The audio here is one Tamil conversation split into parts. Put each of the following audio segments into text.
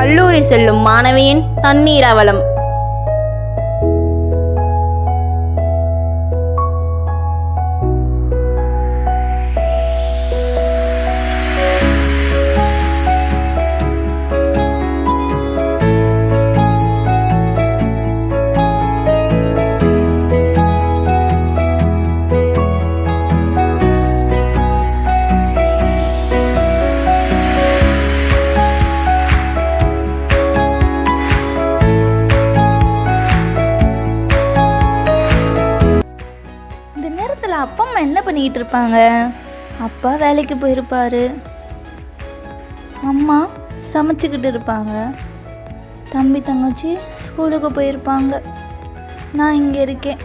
கல்லூரி செல்லும் மாணவியின் தண்ணீர் அவலம். அப்பா அம்மா என்ன பண்ணிக்கிட்டு இருப்பாங்க? அப்பா வேலைக்கு போயிருப்பாரு, அம்மா சமைச்சிக்கிட்டு இருப்பாங்க, தம்பி தங்கச்சி ஸ்கூலுக்கு போயிருப்பாங்க, நான் இங்கே இருக்கேன்.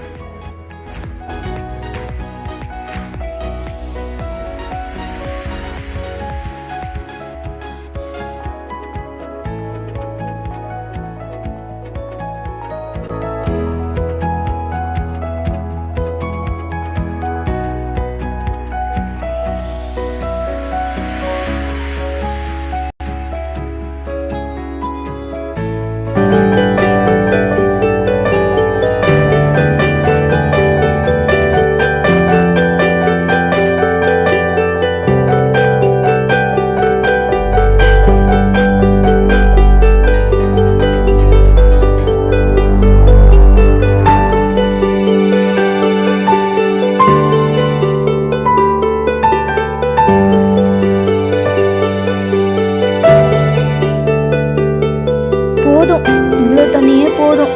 போதும், இவ்வளோ தண்ணியே போதும்.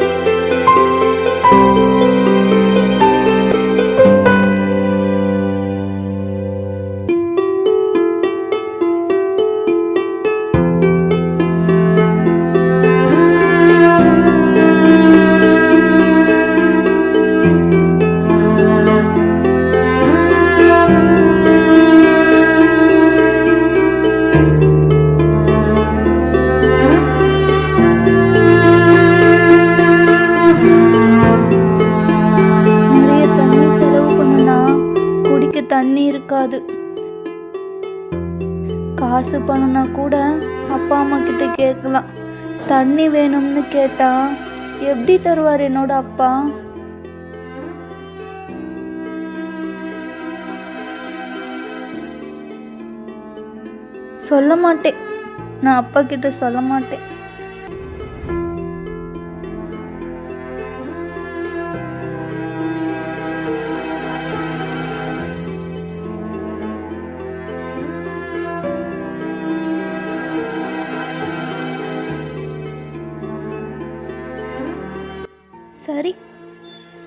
தண்ணி இருக்காது. காசு பண்ணனா கூட அப்பா அம்மா கிட்ட கேட்கலாம். தண்ணி வேணும்னு கேட்டா எப்படி தருவார் என்னோட அப்பா? சொல்ல மாட்டேன், நான் அப்பா கிட்ட சொல்ல மாட்டேன். சரி,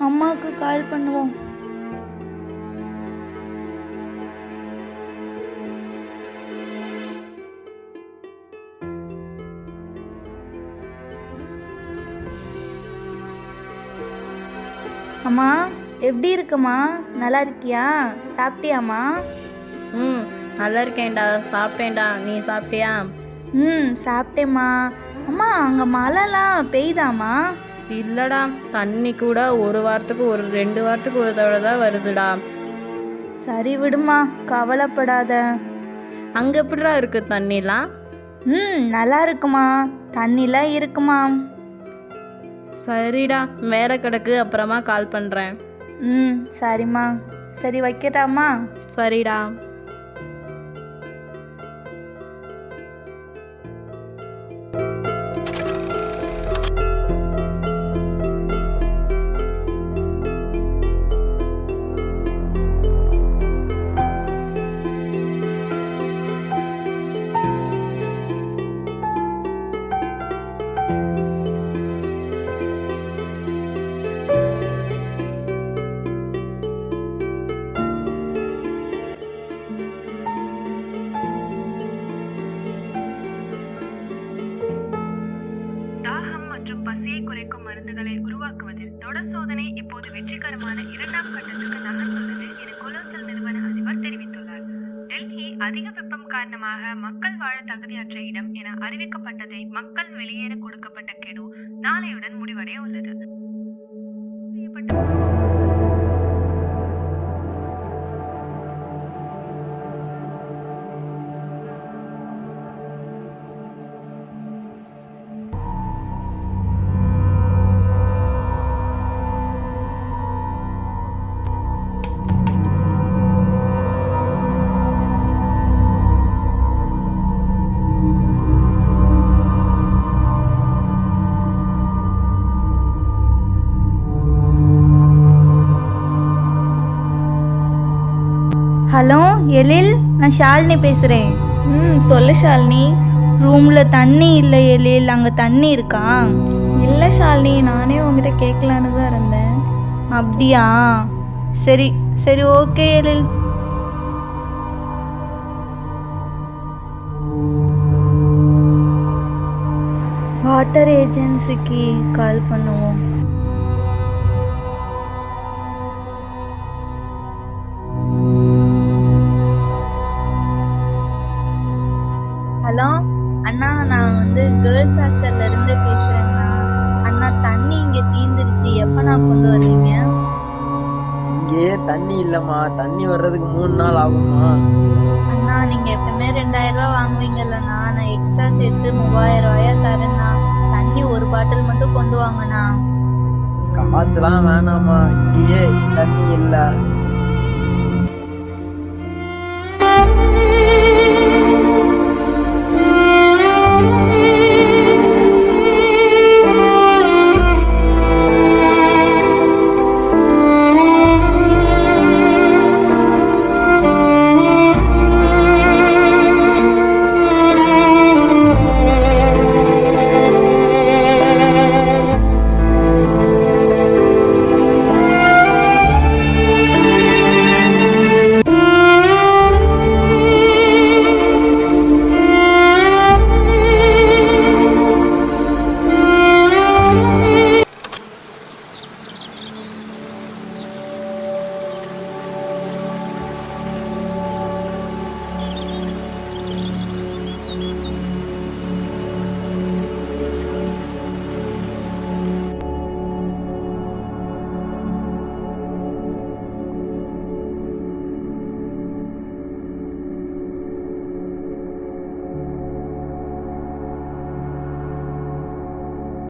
அம்மாவுக்கு கால் பண்ணுவோம். அம்மா, எப்படி இருக்குமா? நல்லா இருக்கியா? சாப்பிட்டியாம்மா? நல்லா இருக்கேன்டா, சாப்பிட்டேன்டா. நீ சாப்பிட்டியா? சாப்பிட்டேம்மா. அம்மா, அங்கே மழைலாம் பெய்தாம்மா? இல்லடா, தண்ணி கூட ஒரு வாரத்துக்கு 2 வாரத்துக்கு ஒரு தடவை தான் வருதுடா. சரி விடுமா, கவலைப்படாத. அங்கே எப்படிடா இருக்கு தண்ணிலாம்? நல்லா இருக்குமா, தண்ணிலாம் இருக்குமா. சரிடா, வேலை கிடக்கு, அப்புறமா கால் பண்ணுறேன். சரிம்மா. சரி, வைக்கட்டாம்மா? சரிடா. பசியை குறைக்கும் மருந்துகளை உருவாக்குவதில் தொடர் சோதனை இப்போது வெற்றிகரமான 2ஆம் கட்டத்துக்கு நகர்ந்துள்ளது என கொலோசல் நிறுவன அதிபர் தெரிவித்துள்ளார். டெல்லி அதிக வெப்பம் காரணமாக மக்கள் வாழ தகுதியற்ற இடம் என அறிவிக்கப்பட்டதை மக்கள் வெளியேற கொடுக்கப்பட்ட கெடு நாளையுடன் முடிவடைய உள்ளது. எழில், நான் ஷாலினி பேசுகிறேன். சொல்லு ஷாலினி. ரூமில் தண்ணி இல்லை எழில், அங்கே தண்ணி இருக்கா? இல்லை ஷாலினி, நானே உங்ககிட்ட கேட்கலான்னு தான் இருந்தேன். அப்படியா? சரி சரி, ஓகே எழில். வாட்டர் ஏஜென்சிக்கு கால் பண்ணுவோம். ஹலோ அண்ணா, நான் கேர்ள்ஸ் ஹாஸ்டல்ல இருந்து பேசுறேன்னா. அண்ணா, தண்ணி இங்க தீந்துருச்சு, எப்ப நான் கொண்டு வருவீங்க? இங்கே தண்ணி இல்லம்மா, தண்ணி வர்றதுக்கு 3 நாள் ஆகுமா? அண்ணா, நீங்க எப்பவுமே 2000 ரூபாய் வாங்குவீங்கல்லண்ணா, நான் எக்ஸ்ட்ரா சேர்த்து 3000 ரூபாயா தரேண்ணா. தண்ணி ஒரு பாட்டில் மட்டும் கொண்டு வாங்கண்ணா. காசுலாம் வேணாமா, இங்கேயே தண்ணி இல்ல.